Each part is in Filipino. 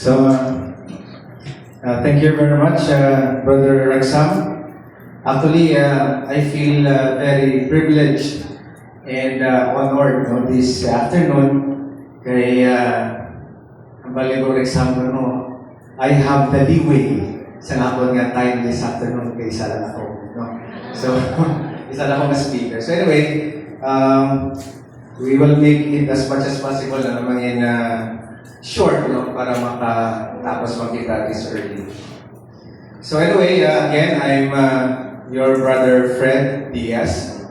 So, thank you very much, Brother Rexam. Actually, I feel very privileged and honored no, this afternoon. Kay ang bali ko Rexam, no, I have the leeway sa nakon nga time this afternoon kay isa lang ako. No? So, isa lang ako na speaker. So anyway, we will make it as much as possible na naman in short, no, para makatapos magkita this early. So anyway, again, I'm your brother Fred Diaz.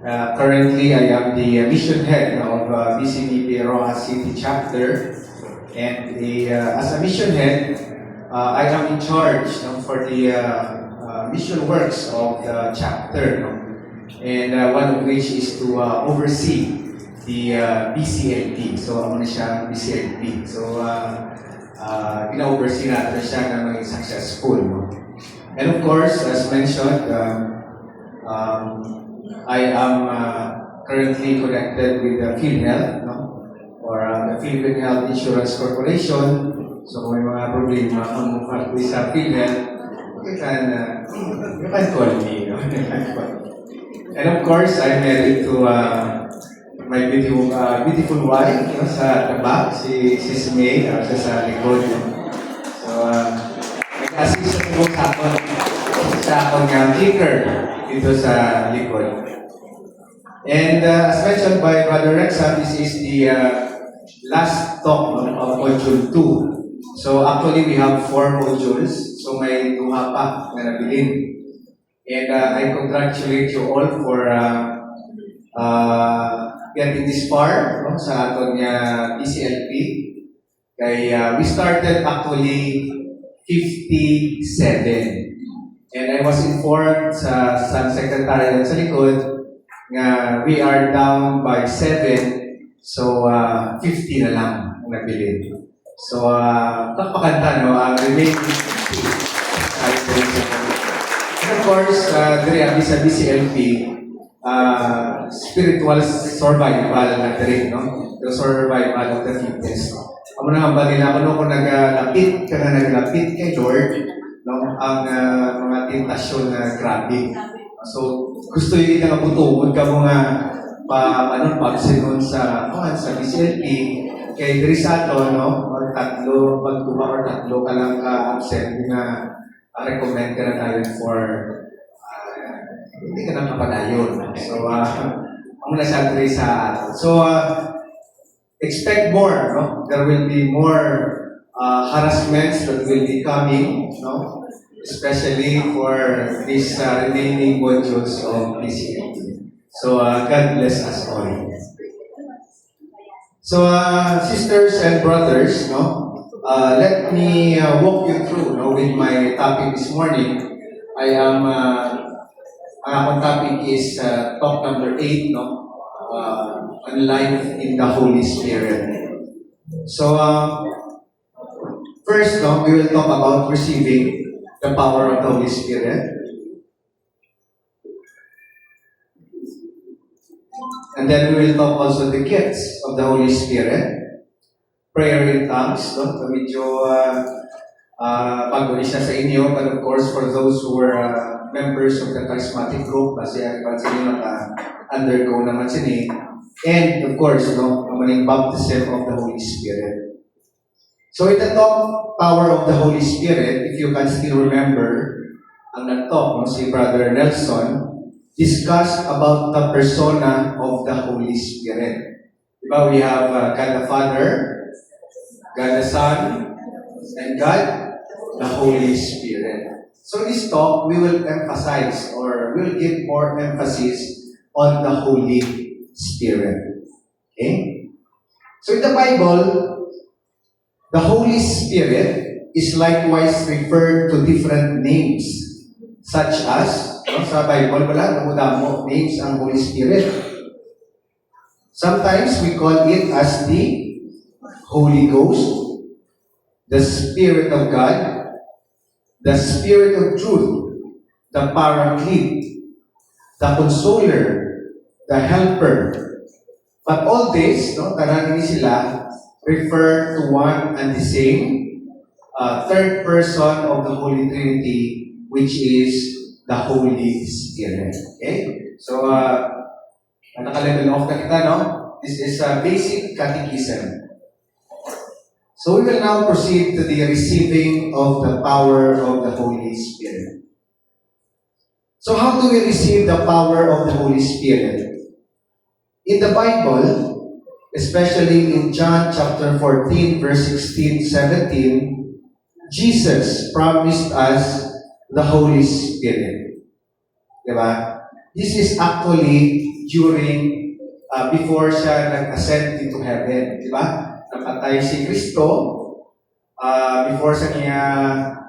Currently, I am the mission head of BCBP Rojas City Chapter. And as a mission head, I am in charge for the mission works of the chapter. No? And one of which is to oversee the BCLP. So, ako na siya BCLP. So, pina-oversee natin siya na maging successful. No? And of course, as mentioned, I am currently connected with the PhilHealth, no? Or the Philippine Health Insurance Corporation. So, kung may mga problema kung mukha sa PhilHealth, you can call me. No? And of course, I'm married to my beautiful wife, no, sa tabak, si Sis May, siya sa likod. So, nag-assist ako sa akong kicker dito sa likod. And as mentioned by Brother Rexam, this is the last talk of Module 2. So actually, we have 4 modules. So may duha pa na nabilin. And I congratulate you all for getting this far, no, sa aton PCLP. Kay we started actually 57. And I was informed sa secretary sa likod nga we are down by 7, so 50 na lang ang nabilin. So kakpakanta, no, remain 50. And of course, diri sa BCLP, spiritual survival na rin, no? The survival of the fittest. Amo na ang bali na kung naglapit kay Lord, no? Ang mga tentasyon na grabe. So, gusto yung itang ka mo nga pagsinon sa BCLP, kay diri sa ato, no? Tatlo ka lang ka-absent na recommend ka na tayo for hindi ka na kapadayon. So, ang nasa diri sa ato. So, expect more, no? There will be more harassments that will be coming, no? Especially for these remaining modules of PCLP. So, God bless us all. So, sisters and brothers, no? Let me walk you through, no, with my topic this morning. I am, ang akong topic is talk number 8, no? On life in the Holy Spirit. So, first, no, we will talk about receiving the power of the Holy Spirit. And then we will talk also the gifts of the Holy Spirit. Prayer in tongues, no? So medyo bago siya sa inyo, but of course for those who were members of the charismatic group, kasi sila undergo naman sini. And of course, no, ang baptism of the Holy Spirit. So in the talk, power of the Holy Spirit, if you can still remember, ang nag-talk, no, si Brother Nelson, discussed about the persona of the Holy Spirit. Diba? We have God the Father, God the Son, and God the Holy Spirit. So in this talk, we will emphasize or we'll give more emphasis on the Holy Spirit. Okay? So in the Bible, the Holy Spirit is likewise referred to different names, such as, no, sa Bible pala, mo names ang Holy Spirit. Sometimes we call it as the Holy Ghost, the Spirit of God, the Spirit of Truth, the Paraclete, the Consoler, the Helper. But all this, no, tanan ni sila refer to one and the same third person of the Holy Trinity, which is the Holy Spirit. Okay? So, naka-level off na kita, no? This is a basic catechism. So we will now proceed to the receiving of the power of the Holy Spirit. So how do we receive the power of the Holy Spirit? In the Bible, especially in John chapter 14, verse 16, 17, Jesus promised us the Holy Spirit. Diba? This is actually during, before siya nag-ascend into heaven. Diba? Napatay si Kristo, before sa niya,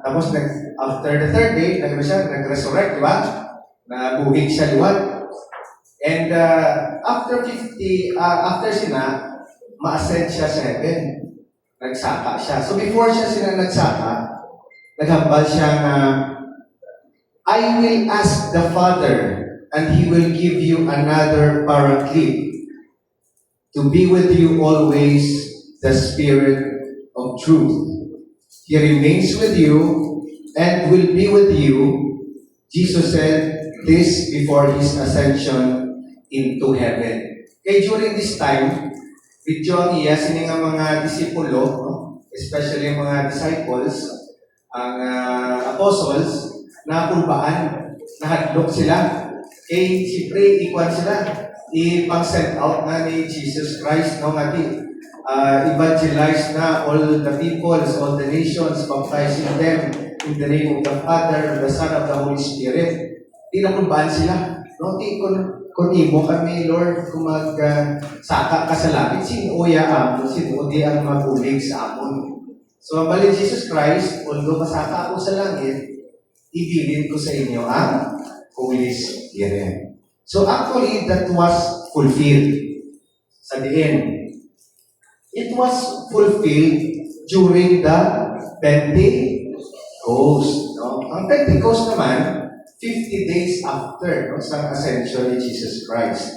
tapos after the third day, nag-resurrect, diba? Nabuhig siya liwat. And after sina, ma-ascend siya sa heaven. Nagsaka siya. So before sila nagsaka, naghambal siya na, I will ask the Father, and He will give you another Paraclete, to be with you always, the Spirit of truth. He remains with you and will be with you. Jesus said this before His ascension into heaven. Okay, during this time, video ang iya sining ang mga disipulo, no? Especially ang mga disciples, ang apostles, na kulbaan, nahadlok sila. Okay, siyempre, ikuan sila, ipang-send out na ni Jesus Christ, no, nga evangelize na all the peoples, all the nations, baptizing them in the name of the Father, the Son, of the Holy Spirit. Di nakulbaan sila. No? Kung imo kami, Lord, kung saka ka sa langit, sino uya amon, sino di ang magulig sa amon. So, ang balik Jesus Christ, although masaka ako sa langit, ibilin ko sa inyo ang Holy Spirit. So, actually, that was fulfilled. Sabihin, it was fulfilled during the Pentecost. No? Ang Pentecost naman, 50 days after, no, sa ascension ni Jesus Christ.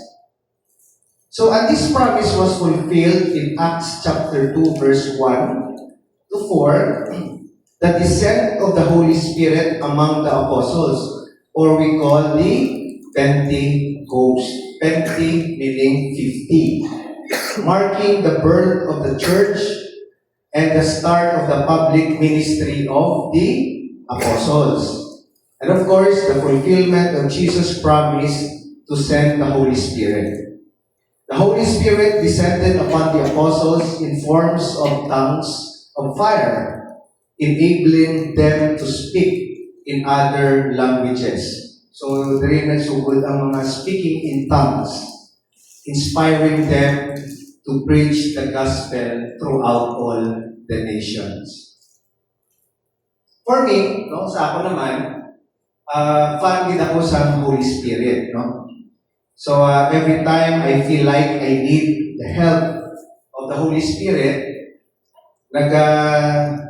So, and this promise was fulfilled in Acts chapter 2, verse 1 to 4, the descent of the Holy Spirit among the apostles, or we call the Pentecost. Pente meaning 50. Marking the birth of the church and the start of the public ministry of the apostles. And of course, the fulfillment of Jesus' promise to send the Holy Spirit. The Holy Spirit descended upon the apostles in forms of tongues of fire, enabling them to speak in other languages. So, diri nagsugod ang mga speaking in tongues, inspiring them to preach the gospel throughout all the nations. For me, no, sa ako naman, fan din ako sa Holy Spirit, no? So, every time I feel like I need the help of the Holy Spirit, nag-recite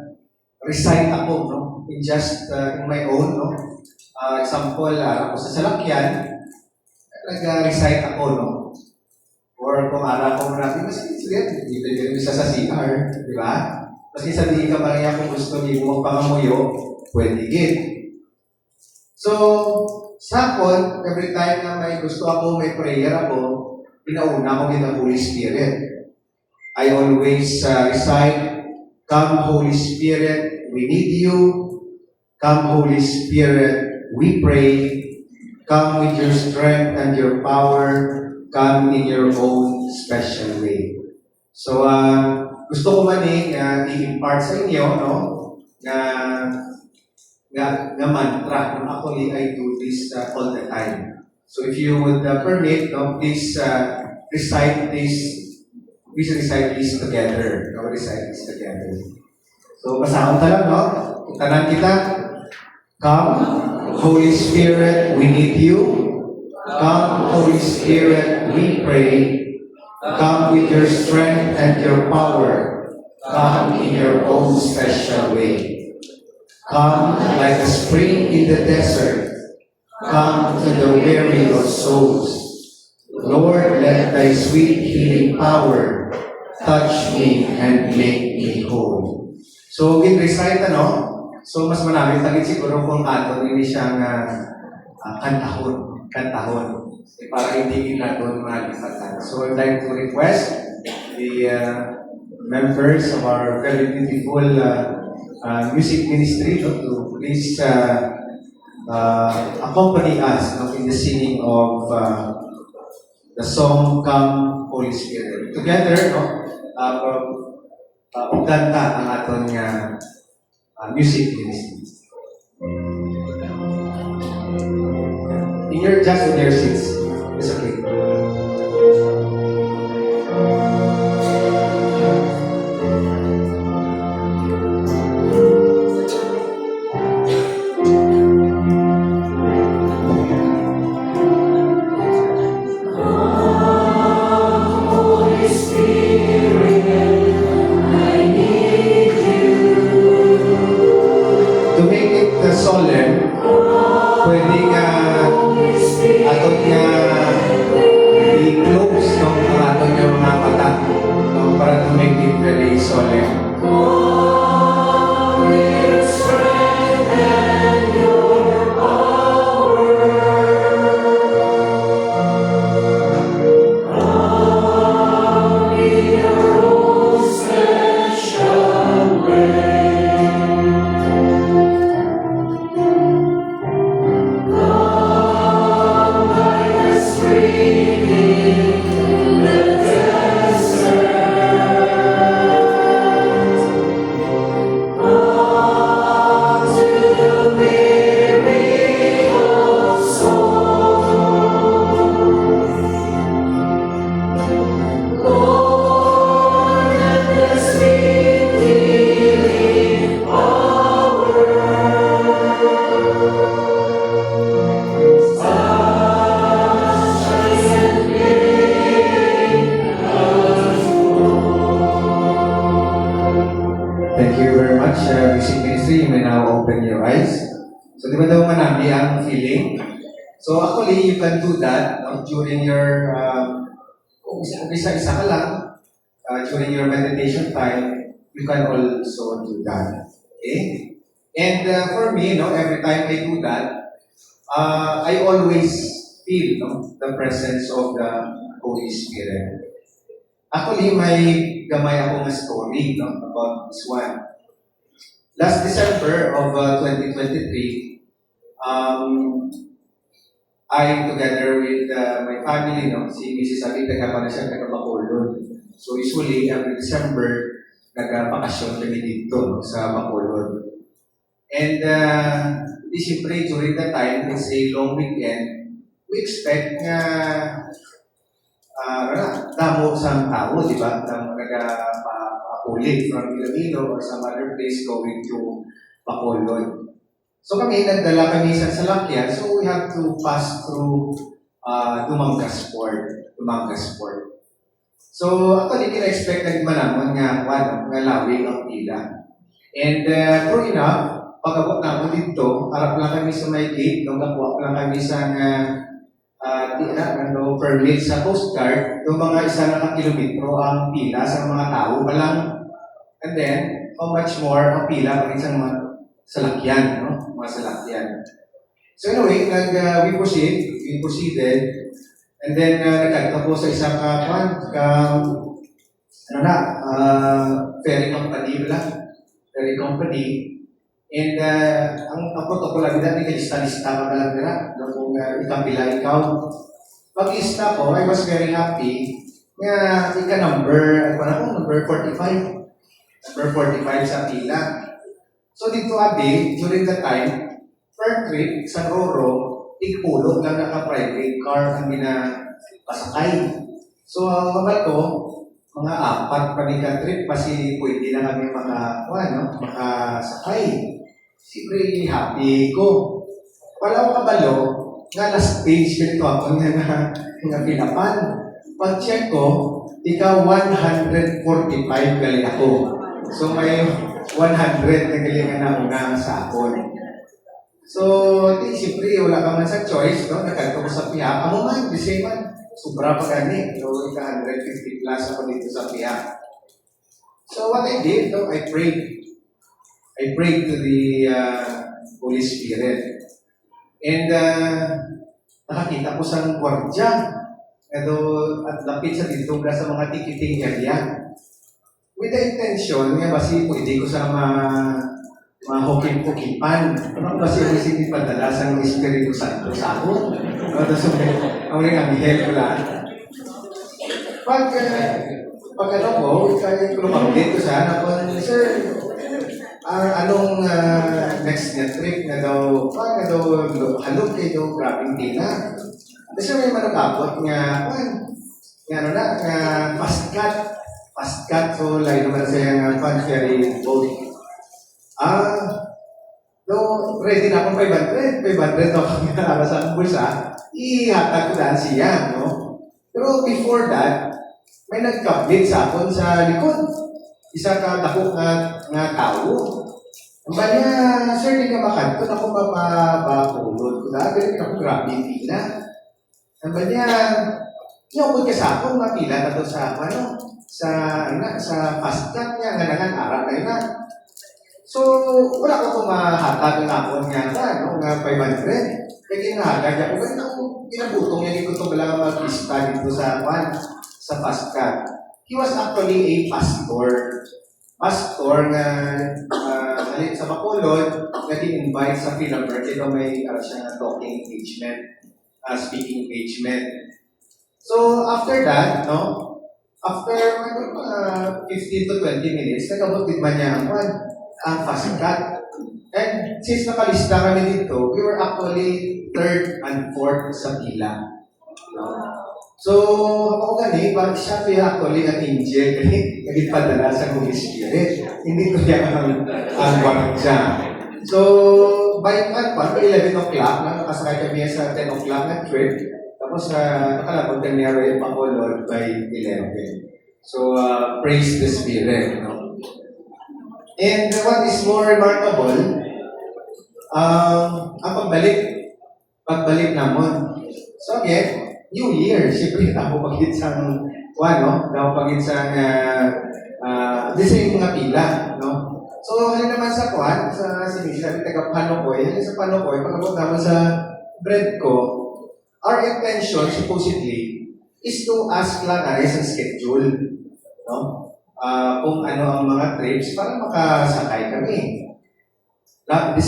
ako, no? In just, in my own, no? Example, ako sa salakyan, nag-recite ako, no? Or kung ara ko marami, mas dito din isa sa CR, di ba? Maski sabihin ka pa rin kung gusto niyo magpangamuyo, pwede din. So, sa akin, every time na may gusto ako, may prayer ako, pinauna ko din ang Holy Spirit. I always recite, Come Holy Spirit, we need you. Come Holy Spirit, we pray. Come with your strength and your power. Come in your own special way. So, gusto ko man i-impart sa inyo, no? Na mantra. No? Actually, I do this all the time. So, if you would permit, no, please recite this. Please recite this together. No, recite this together. So, basahon ta lang, no? Tanan kita. Come, Holy Spirit, we need you. Come, Holy Spirit, we pray. Come with your strength and your power. Come in your own special way. Come like a spring in the desert. Come to the weary of souls. Lord, let thy sweet healing power touch me and make me whole. So, in recite, so mas marami tagit siguro kung ato ini siyang kantahon. Para hindi natin malipatan. So, I'd like to request the members of our very beautiful music ministry to please accompany us in the singing of the song Come Holy Spirit. Together, uganda ang aton music ministry. Just in your seats. It's okay. To make it solemn, pwedeng aton nga i-close ang aton nga mga mata para to make it very solemn. Thank you very much, Music Ministry. You may now open your eyes. So, di ba daw manami ang feeling? So, actually, you can do that during your, kung isa-isa ka lang, during your meditation time, you can also do that. Okay? And for me, every time I do that, I always feel the presence of the Holy Spirit. Actually, may gamay ako ng story about this one. Last December of 2023, I, together with my family, si Mrs. Abi, taga na siya, taga Bacolod. So usually, every December, nagpakasyon kami dito sa Bacolod. And siyempre, during that time, it's a long weekend, we expect nga damo sa tao, di ba? Nag-ulit from Iloilo or some other place going to Bacolod. So nagdala kami sa salakyan, so we have to pass through Dumangas Port. So actually, kina-expect na manamon nga lawig ang pila. And true enough, pag-abot na ako dito, harap lang kami sa may gate, nakuha lang kami sa permit sa Coast Guard, yung mga isa na kilometro ang pila sa mga tao palang. And then, how much more ang pila pag isang mga salakyan, mga salakyan. So anyway, we proceeded, and then nagkagta po sa isang ferry company. And ang protocol nila, hindi lista-lista ka lang nila. Kung ikapila ikaw. Pag-lista ko, I was very happy nga number 45. Number 45 sa pila. So dito abi, during the time, per trip sa Roro, tigpulot lang naka-private car ang pinapasakay. So mga 4 panika trip kasi pwede na kami makasakay. Siyempre, happy ko. Wala ko kabalo, nga last page ganito ako nga pinapan. Pag-check ko, ikaw 145 galing ako. So may 100 na galingan na una sa akon. So, siyempre, wala ka man sa choice, nagkagto ko sa piha. Amo man, the same man. Sobra pa gani. So, 150 plus ako dito sa piha. So, what I did, I prayed. I prayed to the Holy Spirit. And nakakita ko sa gwardya at lapit sa dito sa mga ticketing area. With the intention, nga basi pwede ko sa mahukim-hukipan. Ano basi yung isip padala sa Espiritu Santo sa ako? Tapos ang mga anghel ko lang. Pag ano ko, kaya ko lumabit ko sa ako, sir, anong next na trip na daw, halog kayo, grabing pila. Kasi may managabot nga, ano na, fast cut, so layo naman siya nga ferry boat. No, ready na akong 500 ako nga sa bulsa, ihatag ko daan siya, no? Pero before that, may nagkabit sa akin sa likod. Isa ka dako nga tao. Ang ba niya, sir, di ka makantun ako mapapakulod ko na, pero ako grabe pila. Ang ba niya, inuukod ka sa ako, mapila na to sa, sa fast cut niya, nga nangan, arap na yun. So, wala ko mahatag ng ako nga nga 500. Kaya kinahatag niya, kung ganun ako, pinabutong niya, hindi ko ito lang mag-lista dito sa fast cut. He was actually a pastor. Pastor na sa Bacolod, nag-invite sa Philaber, ito may siya talking engagement, speaking engagement. So, after that, after 15 to 20 minutes, nagabutid man niya ang fast cut. And since nakalista kami dito, we were actually third and fourth sa pila. So, ako gani, bakit siya kaya actually ang angel, nagpadala sa Holy Spirit. Hindi ko yan ang waragya. So, by 11 o'clock, nakasakay kami sa 10 o'clock na trip. Tapos, nakalapag kami na Bacolod by 11. So, praise the Spirit. And what is more remarkable, ang pagbalik namon. So again, New Year, siyempre ako pagit sa the same mga pila, no? So, ano naman sa sinisya, taga Panokoy, sa Panokoy, pagkabot naman sa bread ko, our intention, supposedly, is to ask lang sa schedule, no? Kung ano ang mga trips para makasakay kami. The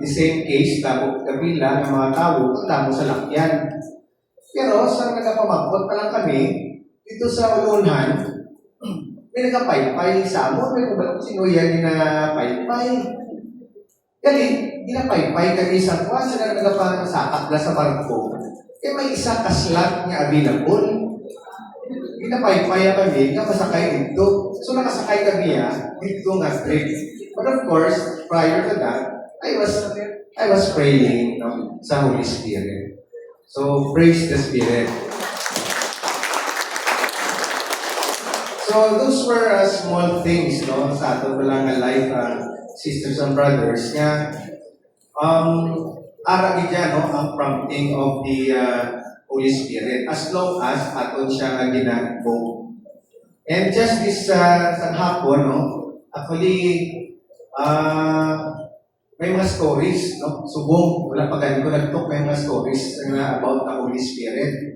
same case, tapos kapila ng mga tao, tamo sa lakyan. Pero sa nagpamagpot pa lang kami, dito sa Ulunhan, may nagapaypay sa amon, may kubalok sinuyan na paypay. Galing, ginapaypay kami sa kuwan, sa nagapasakak na sa barko. Eh may isa kaslat nga available. Ginapaypay kami, nga masakay dito. So nakasakay kami dito nga trip. But of course, prior to that, I was praying sa Holy Spirit. So, praise the Spirit. So, those were small things, sa ato lang life, sisters and brothers, nga, aragi dyan, ang prompting of the Holy Spirit, as long as aton siya nga ginagawa. And just this hapon, actually, may mga stories, subong, wala pa ganito nagtok, may mga stories about the Holy Spirit.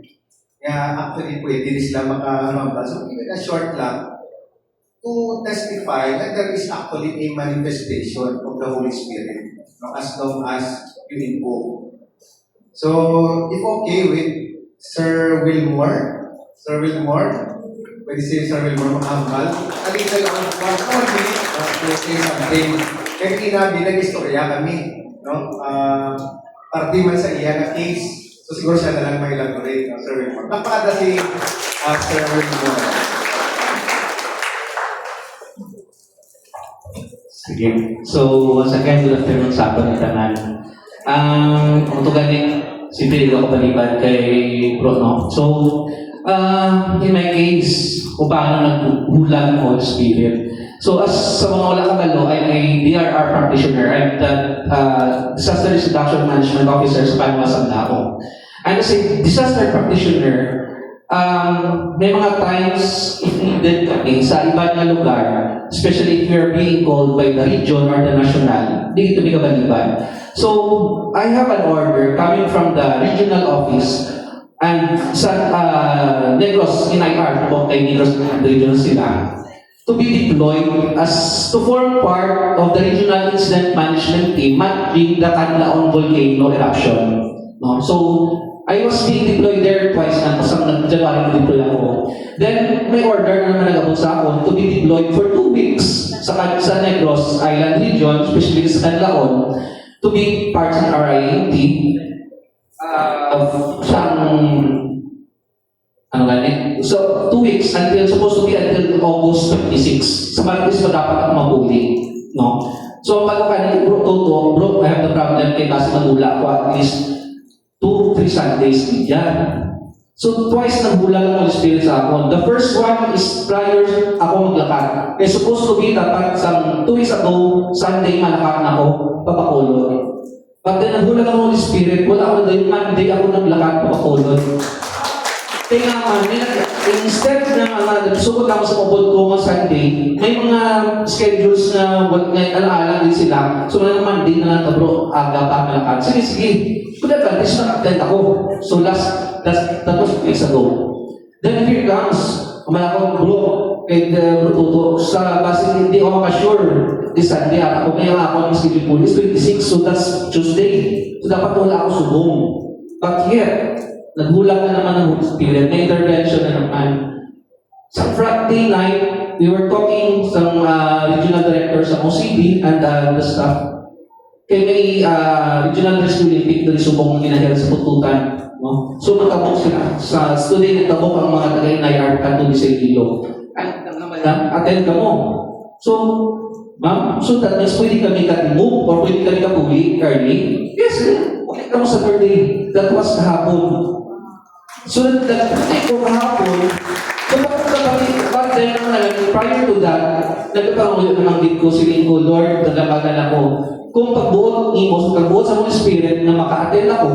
Kaya actually, pwede din sila makamamba. So, even a short lang, to testify that there is actually a manifestation of the Holy Spirit, as long as you invoke. So, if okay with Sir Wilmore, pwede si Sir Wilmore makahambal. Alita lang ang 1 minute to say something. Kaya kinabi, nag-istorya kami, party man sa iya na case. So siguro siya na lang may elaborate, Sir Wilmore. Napakada si Sir Wilmore. Sige. So, once again, good afternoon sa ato ng tanan. Ito galing, siyempre ako palibad kay Bro, no? So, in my case, kung paano naghulag mo Spirit. So, as sa mga wala kabalo, I'm a DRR practitioner. I'm the Disaster Reduction Management Officer sa Panuasan Lao. And as a disaster practitioner, may mga times if needed kami sa iba na lugar, especially if you're being called by the region or the national, hindi kami kabaliban. So, I have an order coming from the regional office and sa Negros in IR, kung kay Negros regional sila, to be deployed as to form part of the regional incident management team managing the Canlaon volcano eruption. No? So, I was being deployed there twice na, tapos ang January deploy ako. Then, may order na naman nag sa ako to be deployed for 2 weeks sa Negros Island region, especially sa Canlaon, to be part ng RIAT siyang ano ganit. So, 2 weeks until, supposed to be until August 26. Sa Martes pa dapat ako mabuli. No? So, pag ako kanina, bro, I have the problem kay kasi magula ako at least 2-3 Sundays diyan. So, twice naghula ng Holy Spirit sa akin. The first one is prior ako maglakad. Eh, supposed to be dapat sa 2 weeks ago, Sunday, malakad na ako, papakulot. Pag naghula ng Holy Spirit, wala ako na Monday, ako naglakad, papakulot. Kaya nga, instead na nagsukot ako sa mabot ko ng Sunday, may mga schedules na alaala din sila. So, na Monday na lang, bro, aga pa malakad. Sige. Good advantage na attend ako. So, that was 2 weeks ago. Then here comes, kumalakot bro, and bro Toto, sa base hindi ako makasure this Sunday, ako ngayon ako ng schedule po is 26, so that's Tuesday. So, dapat wala ako subong. But yet, naghulang na naman ng Holy Spirit, may intervention na naman. Sa Friday night, we were talking sa regional director sa OCD and the staff. Kaya may regional rescue unit na subong ginahel sa pututan. No? So natabok sila. Sa student, natabok ang mga taga-inayar kanto sa Ililo. Ay, naman lang, attend ka mo. So, ma'am, so that means pwede kami ka-move or pwede kami ka-puli early? Yes, okay ka mo sa third day. That was kahapon. So that day ko kahapon, so back then prior to that, nagpapangulit naman din ko si Lord, naglabagan ako. Kung pagbuot sa Holy Spirit na maka-attend ako,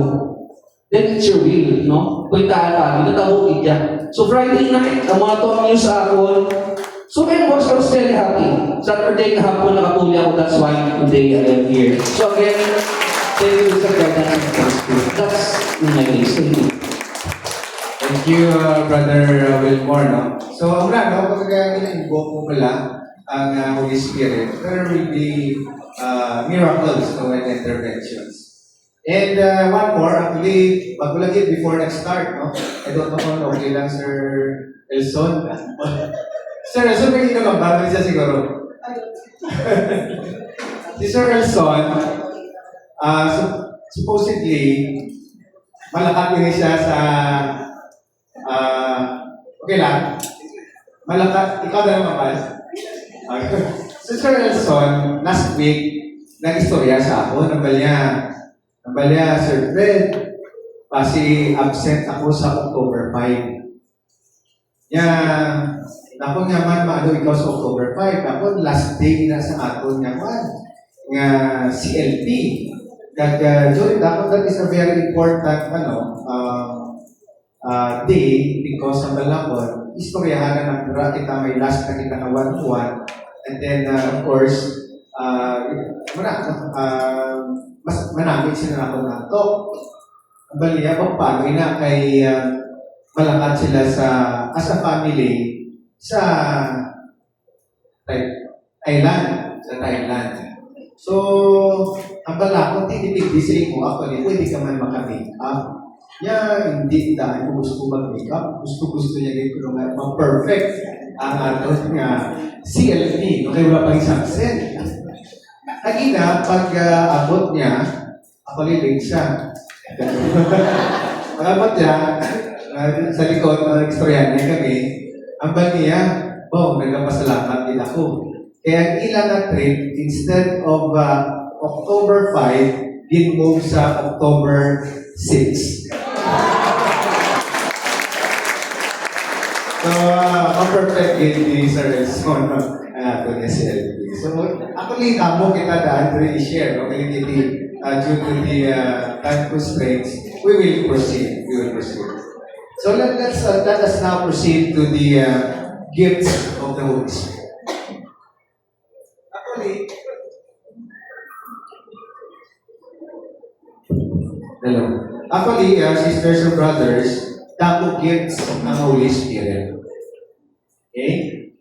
then it's your will, no? Puntaan pa, ginatawag niya. So Friday night, ang mga talk news sa ako, so I was very happy. Saturday kahapon nakapuli ako, that's why today I am here. So again, thank you sa guidance of the Spirit. That's my case. Thank you, Brother Wilmore, no? So, ang no, pagka ina-invoke mo pala ang Holy Spirit, there will be miracles no, and interventions. And one more, actually, magulagit before nag-start, no? I don't know kung okay lang, Sir Elson. Sir Elson, may kinakabagay siya siguro. Si Sir Elson, supposedly, malakas din siya sa okay lang. Malakas, ikaw na naman ba? Si Sir Elson, last week, nag-istorya sa ako, nabalya, Sir Fred, kasi absent ako sa October 5. Ako naman, maano ikaw sa October 5, ako last day na sa ato naman, nga CLP. Joy, that is a very important, day because sa Balakon, istoryahan na nagdura kita may last na kita na 1-1 and then of course mas manamit sila ako na to. Ang baliya, pagpagay na kay malakad sila as a family sa Thailand. So, ang Balakon, tinitibisay mo ako pwede ka man makamake up. Hindi dahil kung gusto ko mag-makeup, gusto niya dito nga ma-perfect ang ato nga CLP. Okay, wala pang isang set. Agina, pag abot niya, ako lilig siya. Pag abot niya, sa likod, ekstoryan niya kami, ang bag niya, nagpapasalamat din ako. Kaya ilan na trip, instead of October 5, din-move sa October 6. So, perfect ni Sir Elson, ito niya si LP. So, actually, kamo kita daan to i-share, no? Due to the time constraints, we will proceed. So let us now proceed to the gifts of the Holy Spirit. Actually, hello. Actually, sisters and brothers, dako gifts ng Holy Spirit. Okay?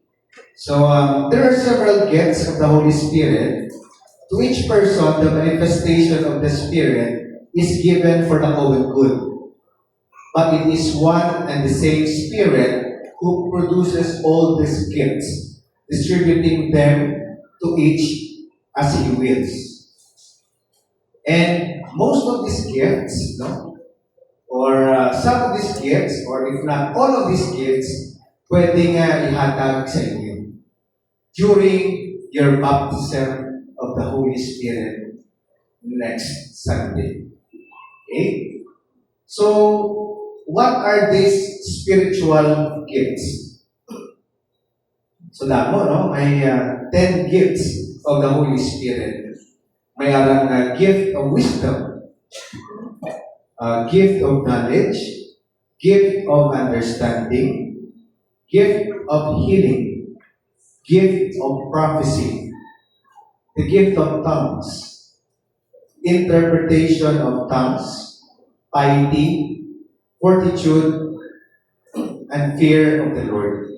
So, there are several gifts of the Holy Spirit. To each person, the manifestation of the Spirit is given for the common good. But it is one and the same Spirit who produces all these gifts, distributing them to each as He wills. And most of these gifts, no, or some of these gifts, or if not all of these gifts, pwedeng ihatag sa inyo during your baptism of the Holy Spirit next Sunday. Okay? So, what are these spiritual gifts? So, damo, no? May 10 gifts of the Holy Spirit. May arang gift of wisdom, gift of knowledge, gift of understanding, gift of healing, gift of prophecy, the gift of tongues, interpretation of tongues, piety, fortitude, and fear of the Lord.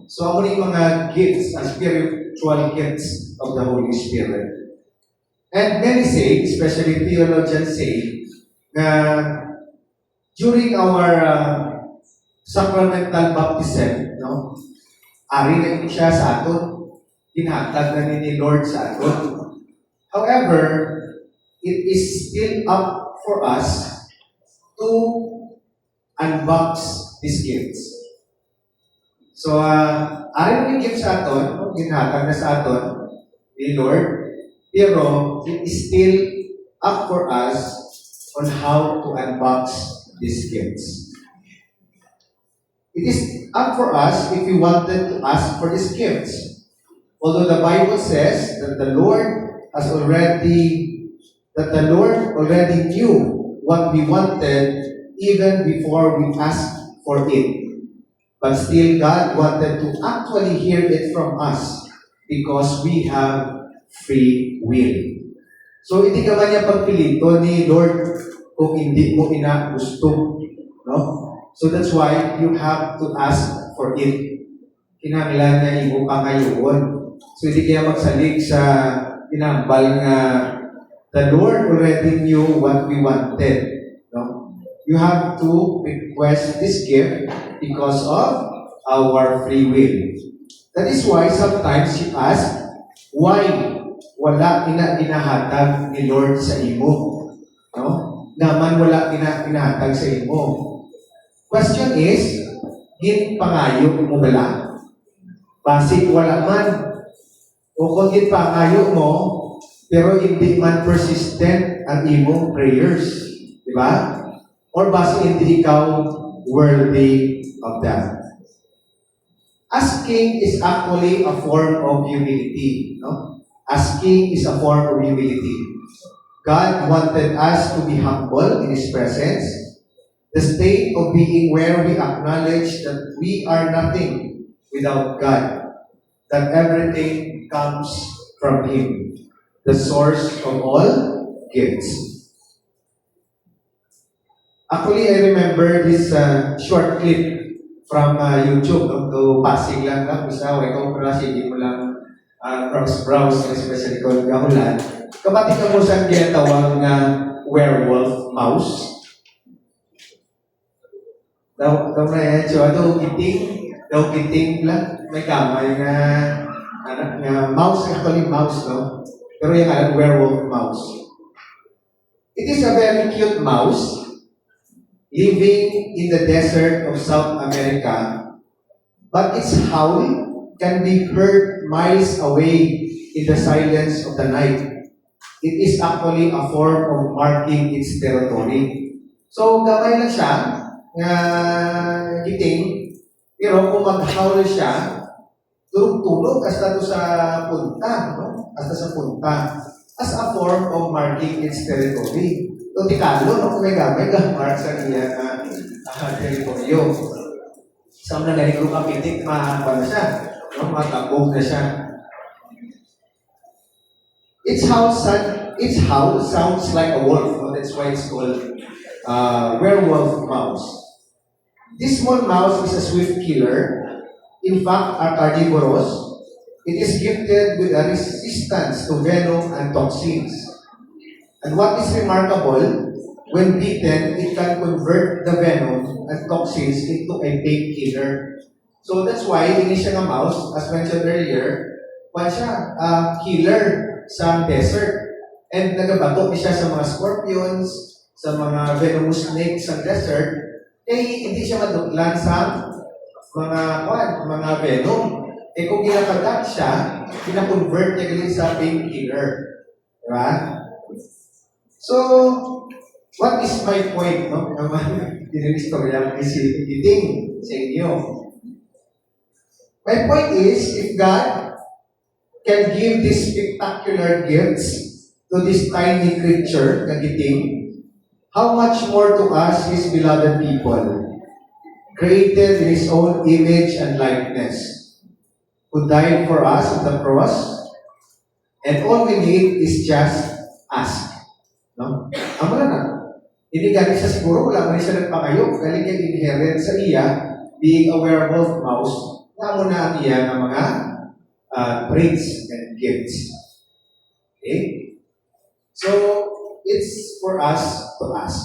So, ako yung mga gifts, spiritual gifts of the Holy Spirit. And many say, especially theologians say, na during our sacramental baptism, no, ari na siya sa aton, hinatag na ni Lord sa aton. However, it is still up for us to unbox these gifts. So, ari na yung gift sa aton, no, hinatag na sa aton ni Lord, pero it is still up for us on how to unbox these gifts. It is up for us if we wanted to ask for these gifts. Although the Bible says that the Lord already knew what we wanted even before we asked for it. But still, God wanted to actually hear it from us because we have free will. So, hindi ka ba niya pagpilito ni Lord kung hindi mo gusto? No? So, that's why you have to ask for it. Kinahanglan niya imo pa ngayon. So, hindi kaya magsalig sa inambal nga the Lord already knew what we wanted. No? You have to request this gift because of our free will. That is why sometimes you ask, why wala ginahatag ni Lord sa imo? No? Naman wala ginahatag sa imo. Question is, pangayo mo bala? Basig wala man. O kung pangayo mo, pero hindi man persistent ang imong prayers. Di ba? Or basig hindi ikaw worthy of that. Asking is actually a form of humility. No? Asking is a form of humility. God wanted us to be humble in His presence. The state of being where we acknowledge that we are nothing without God. That everything comes from Him, the source of all gifts. Actually, I remember this short clip from YouTube. To passing lang ka, bisa, ikaw pala, sige mo lang browse, especially kung gahulan. Kapatid ka mo siyang ginatawag na werewolf mouse. Daw na yan, so daw giting lang, may kamay nga mouse, actually mouse, no? Pero yung alam, werewolf mouse. It is a very cute mouse living in the desert of South America, but its howl can be heard miles away in the silence of the night. It is actually a form of marking its territory. So, gamay lang siya, nga giting, pero kung mag-howl siya, tulog-tulog hasta to sa punta, no? Hasta sa punta, as a form of marking its territory. Tikalo, no? May gamay gamar sa iya na teritoryo. Sa mga galing kong kapitik, na siya. No? Makabog na siya. It's how sounds like a wolf. No? That's why it's called werewolf mouse. This small mouse is a swift killer. In fact, are carnivorous. It is gifted with a resistance to venom and toxins. And what is remarkable, when bitten, it can convert the venom and toxins into a painkiller. So that's why, ini siya ng mouse, as mentioned earlier, siya, killer sa desert. And nagabato siya sa mga scorpions, sa mga venomous snakes sa desert, hindi siya maduklan sa mga venom. Kung ginakagat siya, kina-convert niya galing sa painkiller. Diba? So, what is my point, no? Naman, dinilistorya ko si Giting sa inyo. My point is, if God can give these spectacular gifts to this tiny creature, Giting, how much more to us, His beloved people, created in His own image and likeness, who died for us on the cross, and all we need is just ask. No? Amo na. Hindi galing siya siguro, wala mo siya nagpangayo, galing kay inherent sa iya, being a werewolf mouse, na mo na ang iya ng mga traits and gifts. Okay? So, it's for us to ask.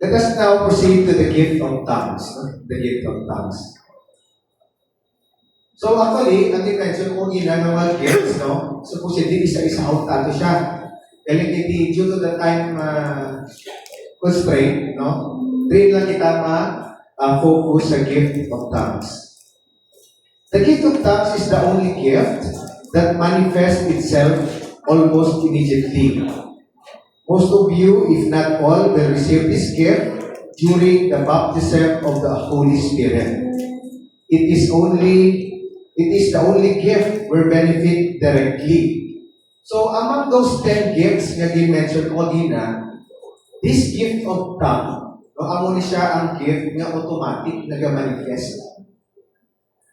Let us now proceed to the gift of tongues. No? The gift of tongues. So actually, ang intention ko gina ng mga gifts, no? Supposedly, isa-isa out tato siya. Dahil hindi, due to the time constraint, no? Train lang kita focus sa gift of tongues. The gift of tongues is the only gift that manifests itself almost immediately. Most of you, if not all, will receive this gift during the baptism of the Holy Spirit. It is the only gift we benefit directly. So among those 10 gifts na mentioned ko kanina, this gift of tongue, no, amo ni siya ang gift nga automatic nag-manifest.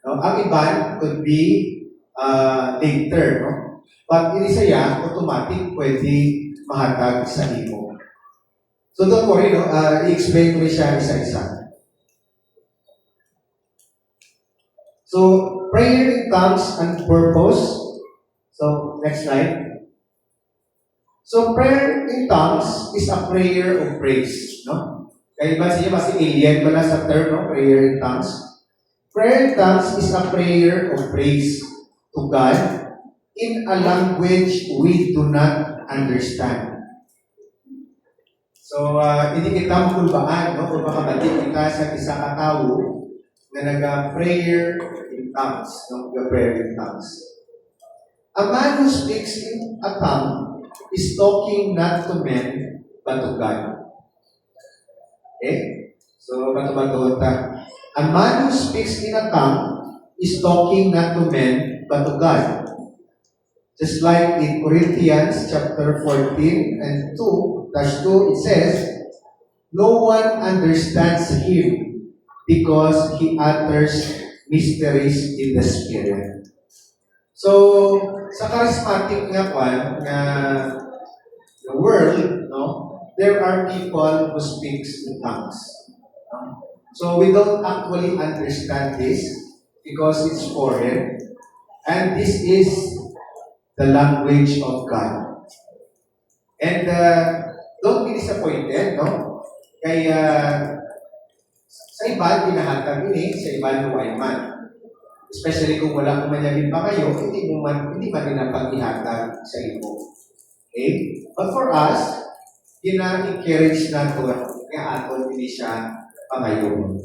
No, ang iban could be later, no? But ini siya automatic pwede mahatag sa imo. So don't worry, no? I-explain ko siya isa-isa. So, prayer in tongues and purpose. So, next slide. So, prayer in tongues is a prayer of praise. No? Kaya ba siya, mas alien ba na sa term, no? Prayer in tongues. Prayer in tongues is a prayer of praise to God in a language we do not understand. So, hindi kita makulbaan, no? Kung makabalik kita sa isa katao na nag-prayer in tongues, no? Nag-prayer in tongues. A man who speaks in a tongue is talking not to men, but to God. Okay? So, bato-bato ta. A man who speaks in a tongue is talking not to men, but to God. Just like in Corinthians chapter 14 and 2, it says, no one understands him because he utters mysteries in the Spirit. So, sa charismatic nga the world, no, there are people who speaks in tongues. So, we don't actually understand this because it's foreign. And this is the language of God. And don't be disappointed, no? Kaya sa iba, pinahatag ini, sa iba luway man. Especially kung wala kang manyagin pa kayo, hindi man pinapag-ihatag sa iyo. Okay? But for us, gina-encourage na ito, kaya aton hindi siya pangayon.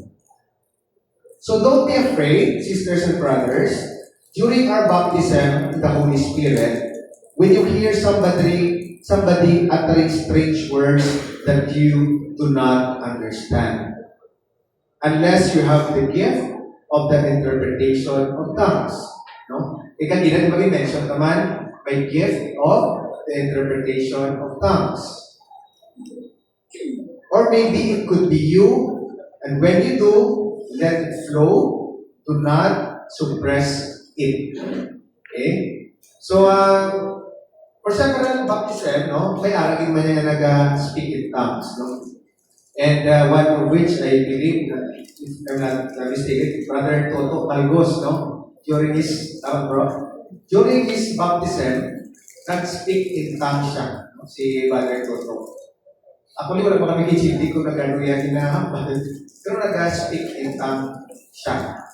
So don't be afraid, sisters and brothers, during our baptism in the Holy Spirit, when you hear somebody uttering strange words that you do not understand. Unless you have the gift of the interpretation of tongues. No? Kanina, di ba i-mention naman, may gift of the interpretation of tongues. Or maybe it could be you, and when you do, let it flow. Do not suppress it. Okay? So, for several baptism, no, may aragin man yan na nag-speak in tongues, no? And one of which I believe, if I'm not mistaken, Brother Toto Calgos, no? During his baptism, nag-speak in tongues siya, no? Si Brother Toto. Actually, wala pa kami hindi ko nag-ano yan hinahambal. Pero nag-speak in tongues siya.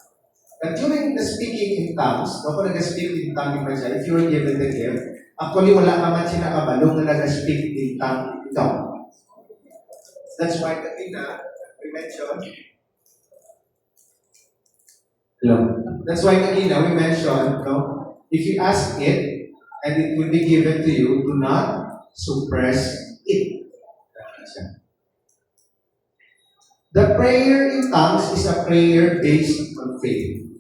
But during the speaking in tongues, no, kung nag-speak in tongues pa siya, if you were given the gift, actually wala ka man sinakabalong na nag-speak in tongues ikaw. That's why kanina we mentioned, hello. That's why kanina we mentioned, no, if you ask it and it will be given to you, do not suppress it. The prayer in tongues is a prayer based on faith.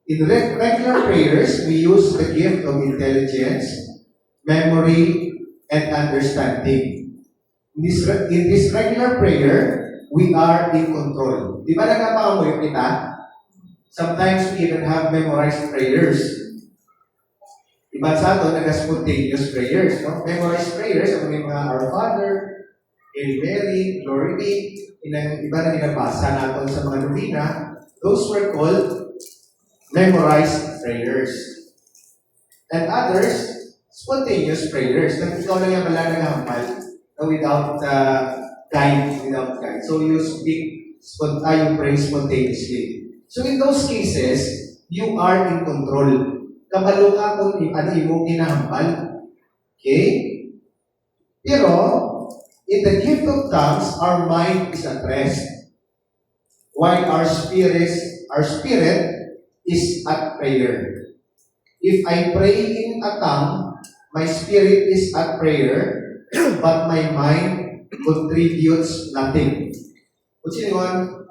In regular prayers, we use the gift of intelligence, memory, and understanding. In this regular prayer, we are in control. Di ba nagpapangamoy kita? Sometimes we even have memorized prayers. Iba sa ito, nag-spontaneous prayers. No? Memorized prayers, ang mga Our Father, Hail Mary, Glory be, iba na binabasa natin sa mga novena, those were called memorized prayers. And others, spontaneous prayers. Ikaw lang yung pala nag-hampal without guide. So you speak, you pray spontaneously. So in those cases, you are in control. Kabalo ka kung ano yung ginahampal. Okay? Pero, in the gift of tongues, our mind is at rest. While our spirit is at prayer. If I pray in a tongue, my spirit is at prayer, but my mind contributes nothing. Kung sino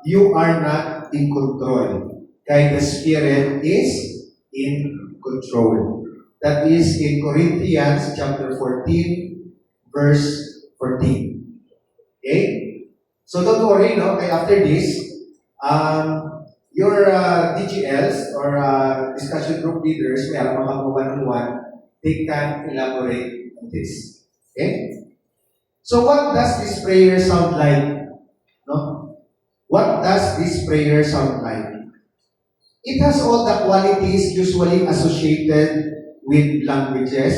you are not in control. Kaya the spirit is in control. That is in Corinthians chapter 14, verse 14. Okay? So don't worry, no? Kaya after this, your DGLs or discussion group leaders, may alam mga one-on-one, they can elaborate on this. Okay? So what does this prayer sound like? No? What does this prayer sound like? It has all the qualities usually associated with languages,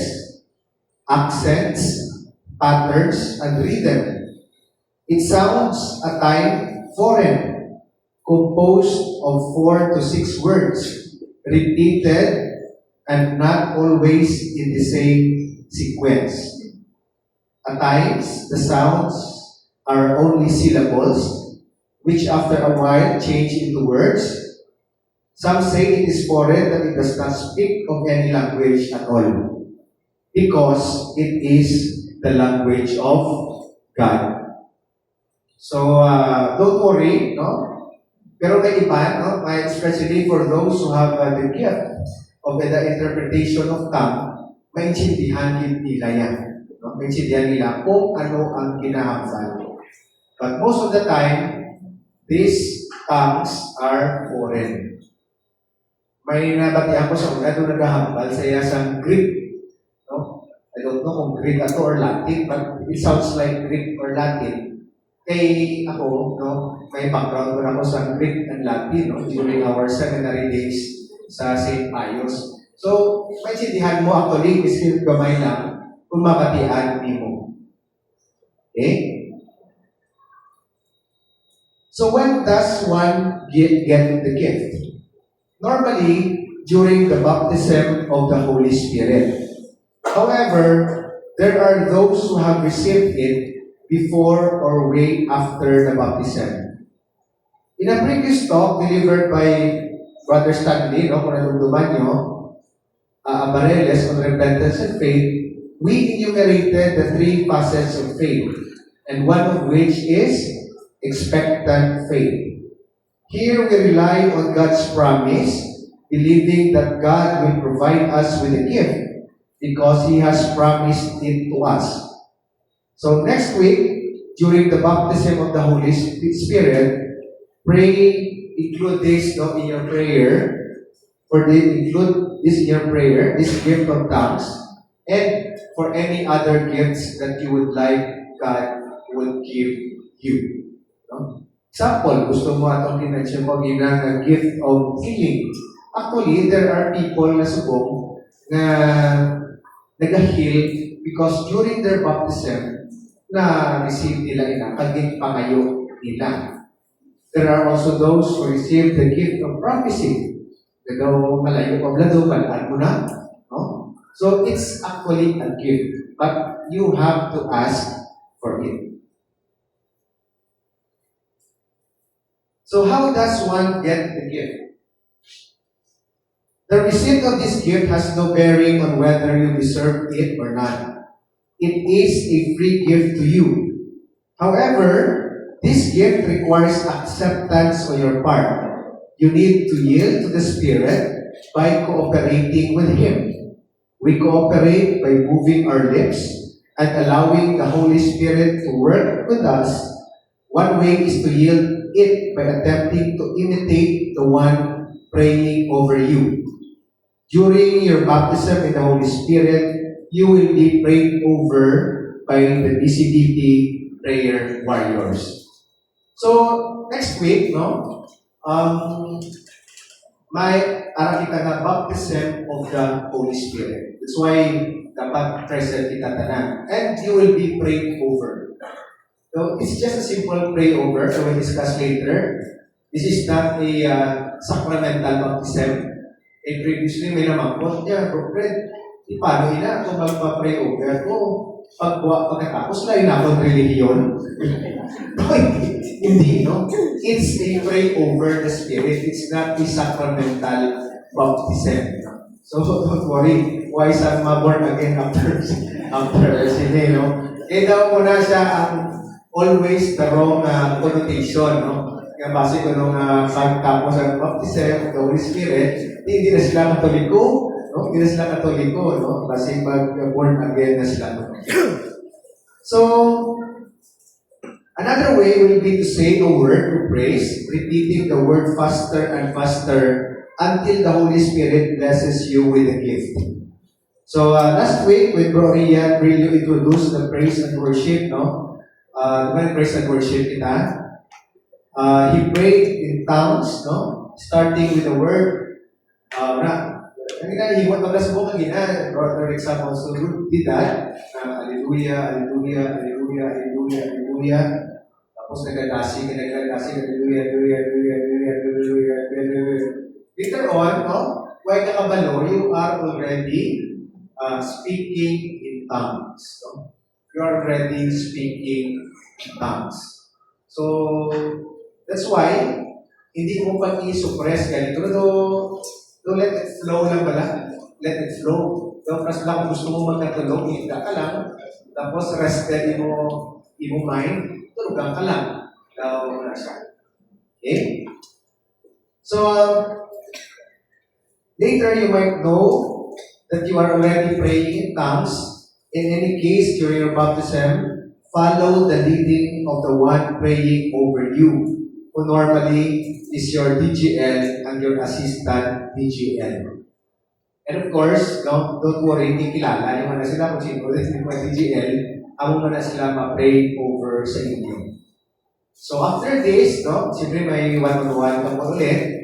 accents, patterns, and rhythm. It sounds at times foreign, composed of 4 to 6 words, repeated and not always in the same sequence. At times, the sounds are only syllables, which after a while change into words. Some say it is foreign, that it does not speak of any language at all, because it is the language of God. So, don't worry, no? Pero may iba, no? Especially for those who have the gift of the interpretation of tongue, maintindihan nila yan. No? Maintindihan nila kung ano ang kinahanglan. But most of the time, these tongues are foreign. May nabatihan ko sa una doon naghahambal sa isang Greek. No? I don't know kung Greek ato or Latin, but it sounds like Greek or Latin. Kay ako, no, may background ko na ako sa Greek and Latin, no, during our seminary days sa St. Pius. So, maintindihan mo actually, isip gamay lang, kung mabatian mo. Okay? So, when does one get the gift? Normally, during the baptism of the Holy Spirit. However, there are those who have received it before or way after the baptism. In a previous talk delivered by Brother Stanley, no, kung natungduman nyo, Bareles on repentance and faith, we enumerated the 3 facets of faith, and one of which is expectant faith. Here we rely on God's promise, believing that God will provide us with a gift because He has promised it to us. So next week, during the baptism of the Holy Spirit, pray, include this no, in your prayer, include this in your prayer, this gift of tongues, and for any other gifts that you would like God would give you. No? Example, gusto mo atong kinensyon mo ginang gift of healing. Actually, there are people na subong na nag-heal because during their baptism na receive nila ina, kaging pangayo nila. There are also those who receive the gift of prophecy. Gagaw malayo pa blado, malaan mo na. No? So it's actually a gift, but you have to ask for it. So how does one get the gift? The receipt of this gift has no bearing on whether you deserve it or not. It is a free gift to you. However, this gift requires acceptance on your part. You need to yield to the Spirit by cooperating with Him. We cooperate by moving our lips and allowing the Holy Spirit to work with us. One way is to yield it by attempting to imitate the one praying over you. During your baptism in the Holy Spirit, you will be prayed over by the BCDP prayer warriors. So, next week, no, may ara kita na baptism of the Holy Spirit. That's why dapat present kita tanan. And you will be prayed over. So, it's just a simple pray over, so we'll discuss later. This is not a sacramental baptism. And previously, may namangkot, bro, Fred, paano ina kung magpa-pray over ko? Pagbuwa pagkatapos, layo na akong relihiyon. Hindi, no? It's a pray over the Spirit. It's not a sacramental baptism. So, don't worry. Why some born again after sine, no? Eh, daw muna siya ang always the wrong connotation, no? Kaya base ko nung pagtapos ang baptism of the Holy Spirit, hindi na sila Katoliko, no? Hindi na sila Katoliko, no? Kasi born again na sila. No? So, another way will be to say a word of praise, repeating the word faster and faster until the Holy Spirit blesses you with a gift. So, last week, when Bro Rian really introduced the praise and worship, no? When praise and worship kita, he prayed in tongues, no? Starting with the word, hiwat pag nasa buong kagina, Brother Rick also did that. Hallelujah, hallelujah, hallelujah, hallelujah, hallelujah. Tapos nagdadasi, hallelujah, hallelujah, hallelujah, hallelujah, hallelujah. Later on, no? Why kakabalo, you are already speaking in tongues. No? You are already speaking in tongues. So, that's why, hindi mo pa i-suppress ganito. So, let it flow lang pala. Let it flow. So, kasi lang kung gusto mo magkatulog, iinda ka lang. Tapos, rested mo mind, tulugan ka lang. Daw na siya. Okay? So, later you might know that you are already praying in tongues. In any case, during your baptism, follow the leading of the one praying over you, who normally is your DGL and your assistant DGL. And of course, don't worry, hindi kilala yung na sila kung sino yung mga DGL, amo na sila ma-pray over sa inyo. So after this, no, siyempre may one-on-one ka po ulit,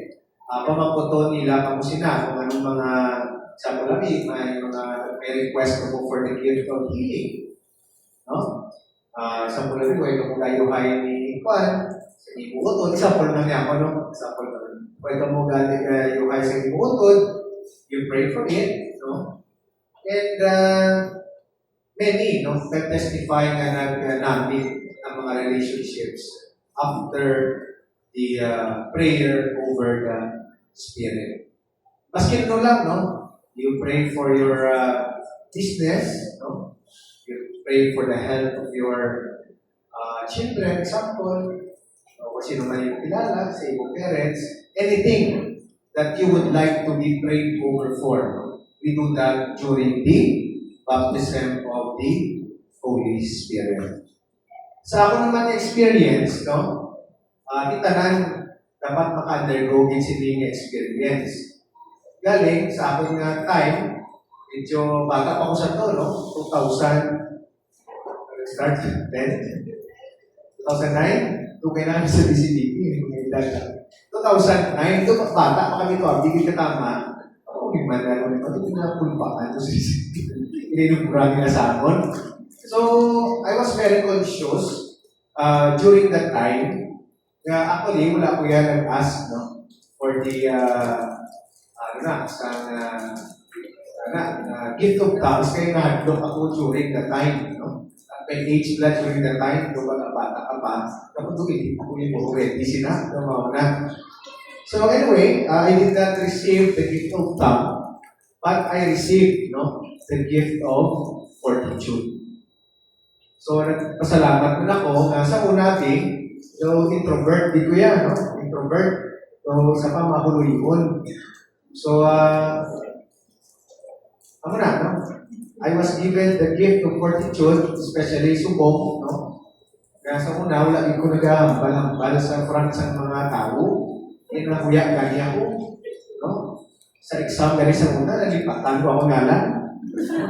pamangkoto nila kung sina, kung anong mga sa kulami, may request ko for the gift of healing. No? Sa kulami, kung kayo kaya ni Juan, sa ibuutod, example na niya ako, no? Example na. Kung mo galing yung kaya sa ibuutod, you pray for it, no? And many, no, testify na namin ang mga relationships after the prayer over the Spirit. Maski no lang, no? You pray for your business, no? You pray for the health of your children, example, o sino man yung kilala, sa iyong parents, anything that you would like to be prayed over for. we do that during the baptism of the Holy Spirit. Sa ako naman experience, no? Kita na dapat maka-undergo sining experience. Galing sa akin nga time, medyo bata pa ko sa to, no? 2000, start 10, 2009, doon kayo namin sa DCDP, hindi ko 2009, doon bata pa kami to, hindi katama. Ako, hindi man, ano, ito pinapulpakan to sa DCDP. Ininugurami na sa akin. So, I was very conscious during that time. Actually, wala ko yan nag-ask, no? For the, gift of tongues, kaya nahadlok ako during that time, no? At may age blood during that time, doon ba bata ka pa, kapag hindi ko yung already sila, na. So anyway, I did not receive the gift of tongue, but I received, no, the gift of fortitude. So, nagpasalamat na ako na sa una so introvert, di ko yan, no? Introvert. So, sa pamahuloyon. So, ano na, no? I was given the gift of fortitude, especially subong, no? Kaya sa una, wala ko nag-ahambal sa front sa mga tao. Nahuya gani ako, no? Sa exam gani sa una, nalipatan ko ako ngalan.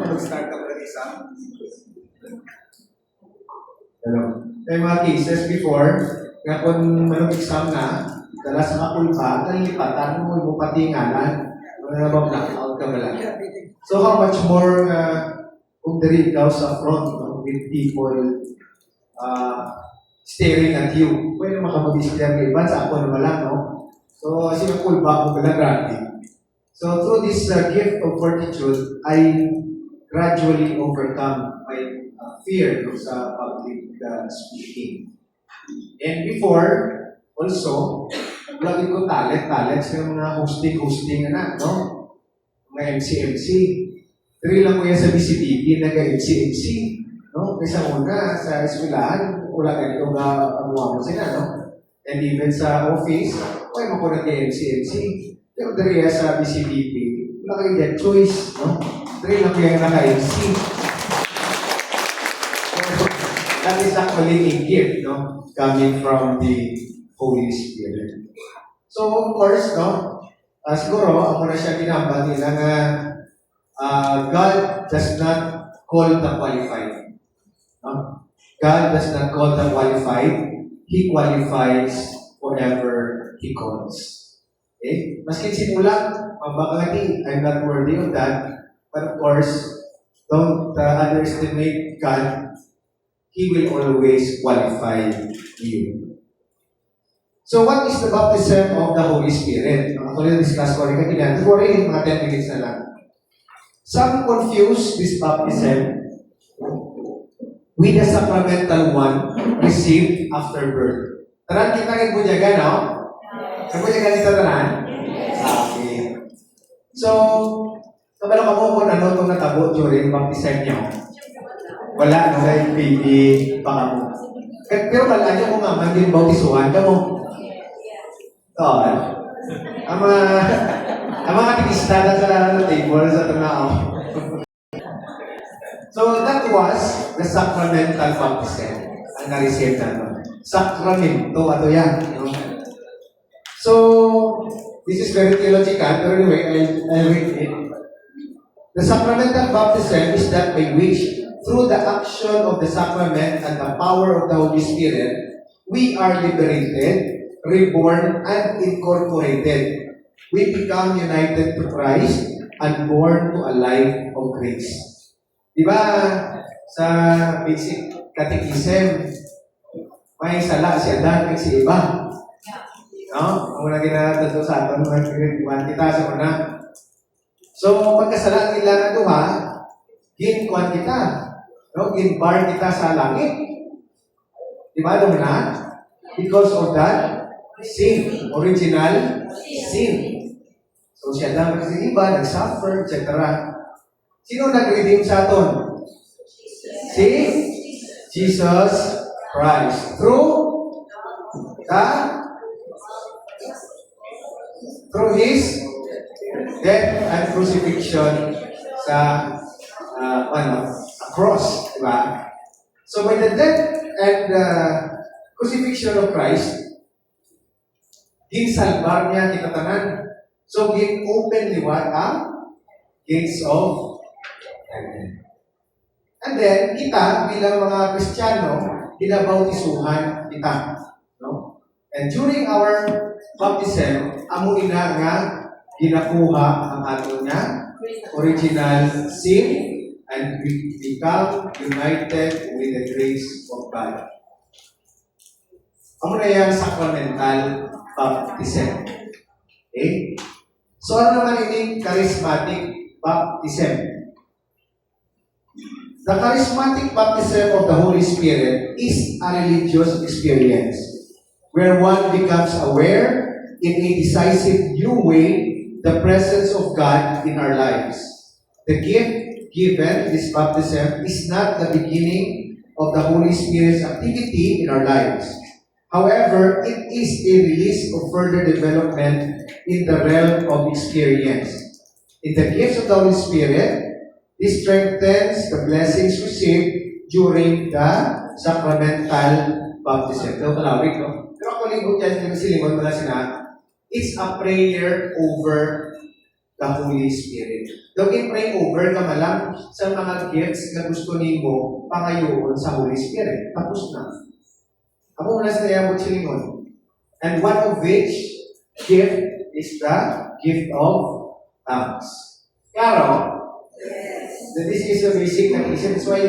Mag-start ako ng exam. May mga cases before, nga kung manong exam na, dala sa kakulpa, nalipatan mo yung pati ngalan. Mga nabang-blackout ka ba lang. So how much more kung dari ikaw sa front, no, with people staring at you. Pwede makamabis ka ng iba, sa ako naman lang, no? So, sinakulpa ko pala grabe. So, through this gift of fortitude, I gradually overcome my fear, no, sa public speaking. And before, also, lagi ko talent sa mga hosting na, no? Mga MC. Three lang ko yan sa BCBB, nag-MC, no? Kaysa una, sa eskwelahan, wala ganito ano sila, no? And even sa office, okay mo ko nag-MC. Pero dali sa BCBB, wala kayo get choice, no? Dali lang ko yan naka-MC. That is actually a gift, no? Coming from the Holy Spirit. So, of course, no? Siguro, ako na siya ginambal nila na God does not call the qualified. No? God does not call the qualified. He qualifies whatever He calls. Okay? Maski simula, mabakati, I'm not worthy of that. But of course, don't underestimate God. He will always qualify you. So what is the baptism of the Holy Spirit? Actually, discuss ko rin kanina. Don't worry, mga 10 minutes na lang. Some confuse this baptism with the sacramental one received after birth. Taran kita kay Bunyaga, no? Sa Bunyaga nito taran? Okay. So, kabalo ka mo kung ano itong natabo during baptism niyo? Wala, no? Dahil baby pa ka mo. Pero kala niyo kung nga, din bautisuhan ka mo. Oo. Ang mga tigistada sa table sa tunao. So that was the sacramental baptism. Ang na-receive na ito. Sacramento, ato yan. No? So, this is very theological, pero anyway, I'll read it. The sacramental baptism is that by which, through the action of the sacrament and the power of the Holy Spirit, we are liberated, reborn, and incorporated. We become united to Christ and born to a life of grace. Diba, sa basic catechism, may sala si Adan at si Eva. No? Ang una ginagawa sa atin, mga kita sa una. So, pagkasala nila na duha, ginkuhan kita. No? Ginbar kita sa langit. Diba, doon because of that, sin. Original sin. So, si Adan at si Eva, nag-suffer, etc. Sino nag-redeem sa aton? Si Jesus Christ. Through His death and crucifixion sa a cross, di ba? So by the death and crucifixion of Christ, ginsalbar niya kita tanan. So gin-open liwat ang gates of heaven. And then, kita bilang mga Kristiyano, ginabautisuhan kita. No? And during our baptism, amo ina nga ginakuha ang ato nga original sin and we become united with the grace of God. Amo na yung sacramental baptism. Okay? So ano naman ini charismatic baptism? The charismatic baptism of the Holy Spirit is a religious experience where one becomes aware in a decisive new way the presence of God in our lives. The gift given, this baptism, is not the beginning of the Holy Spirit's activity in our lives. However, it is a release of further development in the realm of experience. In the gifts of the Holy Spirit, this strengthens the blessings received during the sacramental baptism. Ito kalawig, no? Pero ako lingkod yan, silingon mo na sina, it's a prayer over the Holy Spirit. Daw pray over ka malang sa mga gifts na gusto nimo pangayoon sa Holy Spirit. Tapos na. Ako muna sa nayabot silingon. And one of which gift is the gift of tongues. Klaro? This is a basic na isip. That's why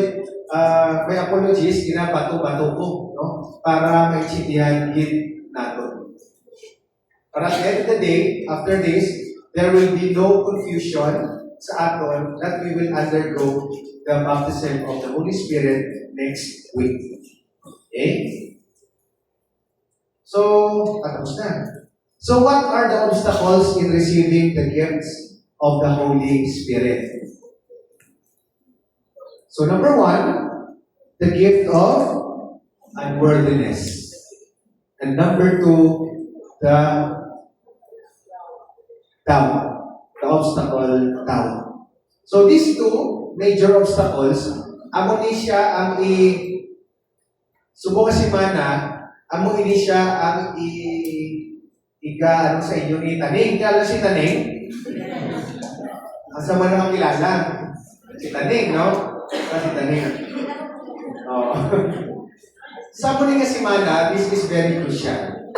may apologies, ginabato-bato ko, no? Para maintindihan din natin. Para at the end of the day, after this, there will be no confusion sa aton that we will undergo the baptism of the Holy Spirit next week. Okay? So, tapos na. So, what are the obstacles in receiving the gifts of the Holy Spirit? So, number one, the gift of unworthiness. And number two, the doubt. The obstacle, doubt. So, these two major obstacles, amo ni siya ang subong si mana, amo ini siya ang ano sa inyo ni Taning. Kala si Taning? Asa man ang kilala? Si Taning, no? Si Taning. Oh. Sa muli nga si Mana, this is very crucial.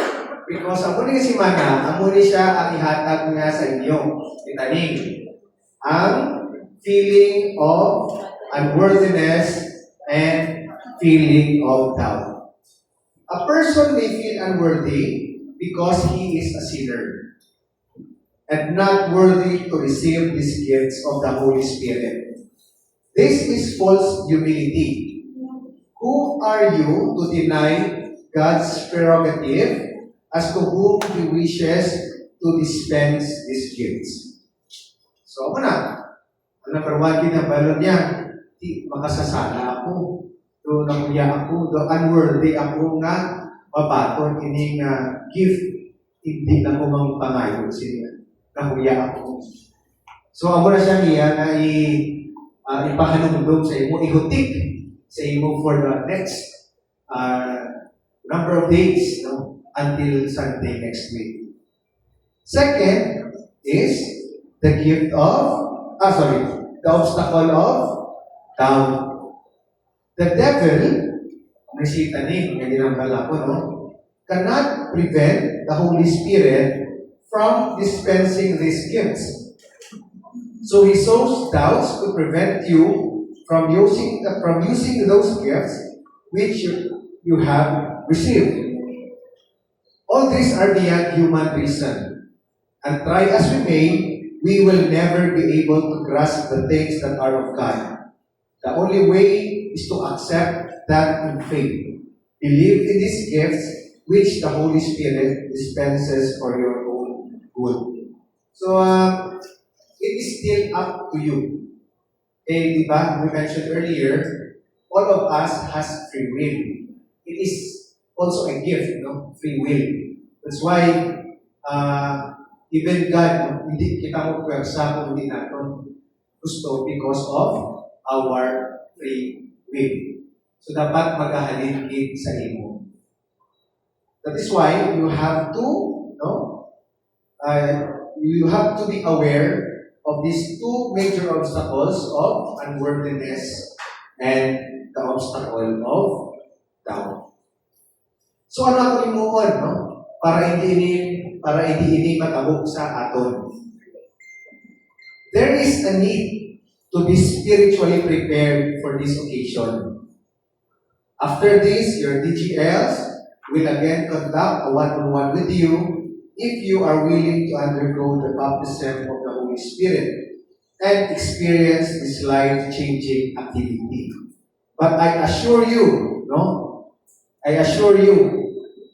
Because sa muli nga si Mana, ang muli siya ang ihatag nga sa inyo, si Taning. Ang feeling of unworthiness and feeling of doubt. A person may feel unworthy because he is a sinner and not worthy to receive these gifts of the Holy Spirit. This is false humility. Who are you to deny God's prerogative as to whom He wishes to dispense these gifts? So, ako na. Ang number one, kinabalo niya, makasasala ako. Do nakuya ako, do unworthy ako nga mabaton ining gift. Hindi na ko mang pangayon siya. Nakuya ako. So, ako na siya niya na ipahanumdum sa imo, ihutik sa imo for the next number of days, no? Until Sunday next week. Second is the gift of, the obstacle of doubt. The devil, si Taning, may ginambala ko, no? Cannot prevent the Holy Spirit from dispensing these gifts. So he sows doubts to prevent you from using those gifts which you have received. All these are beyond human reason. And try as we may, we will never be able to grasp the things that are of God. The only way is to accept that in faith. Believe in these gifts which the Holy Spirit dispenses for your own good. So, it is still up to you. Okay, diba? We mentioned earlier, all of us has free will. It is also a gift, no? Free will. That's why, even God, hindi kita mo pwersa kung hindi natin gusto because of our free will. So dapat maghahalingin sa imo. That is why you have to, no? You have to be aware of these two major obstacles of unworthiness and the obstacle of doubt. So ano ako imuon, no? Para hindi ini matabok sa aton. There is a need to be spiritually prepared for this occasion. After this, your DGLs will again conduct a one-on-one with you if you are willing to undergo the baptism of the Holy Spirit and experience this life-changing activity. But I assure you, no? I assure you,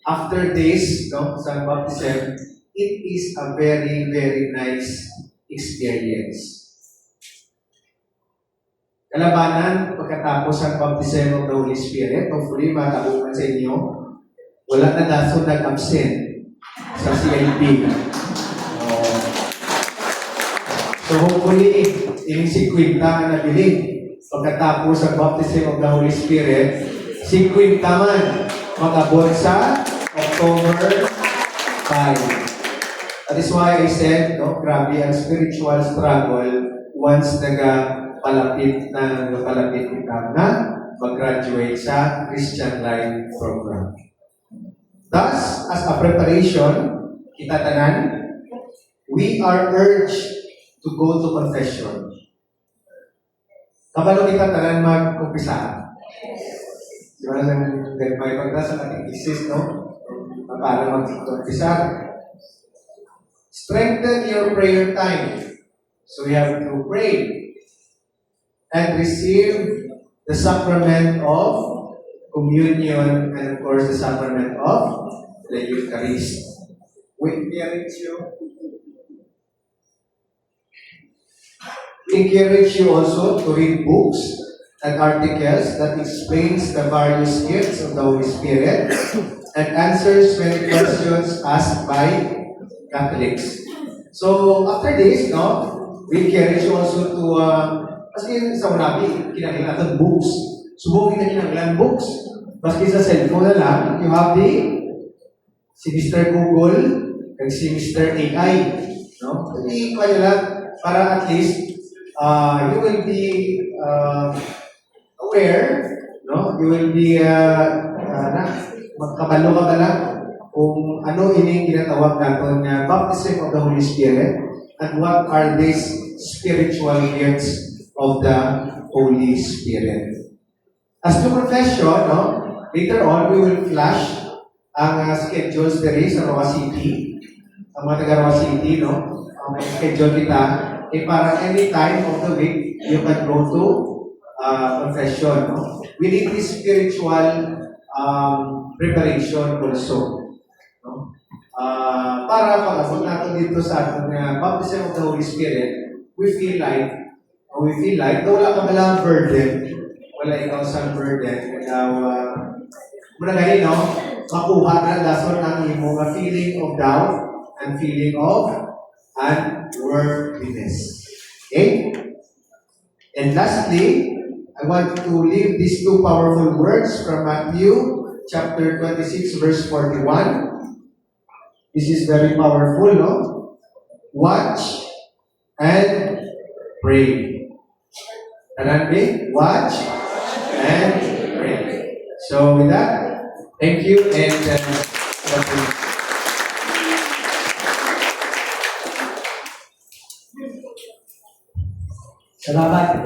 after this, no, sa baptism, it is a very, very nice experience. Kalabanan, pagkatapos ang baptism of the Holy Spirit, hopefully matabukan sa inyo, wala na daso nag-absent sa CIP. So hopefully, ining si Quinta na nabiling pagkatapos ang baptism of the Holy Spirit, si Quinta man mag-abot sa October 5. That is why I said, no, grabe ang spiritual struggle once palapit kita na mag-graduate sa Christian Life Program. Thus, as a preparation, kita tanan, we are urged to go to confession. Kabalo kita tanan mag-umpisa. Di ba lang, may pagka sa catechesis, no? Para mag-umpisa. Strengthen your prayer time. So we have to pray and receive the sacrament of communion and of course the sacrament of the Eucharist. We encourage you also to read books and articles that explains the various gifts of the Holy Spirit and answers many questions asked by Catholics. So after this, no, we encourage you also to kasi sa unabi, kinakailangan natin books. Subukin na kinakailangan books. Maski sa cellphone na lang, you have si Mr. Google and si Mr. AI. No? Hindi ko lang para at least you will be aware, no? You will be magkabalo ka lang kung ano ining ginatawag natin na baptism of the Holy Spirit and what are these spiritual gifts of the Holy Spirit. As to confession, no, later on we will flash ang schedules dere sa Roa City. Ang mga taga Roa City, no, may schedule kita. Para any time of the week, you can go to confession. No? We need this spiritual preparation also. No? Para pag-abot natin dito sa ating baptism of the Holy Spirit, we feel like na wala ka palang burden, wala ikaw sa burden, muna gani, no? Makuha na lason ang imo nga feeling of doubt and feeling of unworthiness. Okay? And lastly, I want to leave these two powerful words from Matthew chapter 26 verse 41. This is very powerful, no? Watch and pray. Watch and pray. So with that, thank you and Salamat,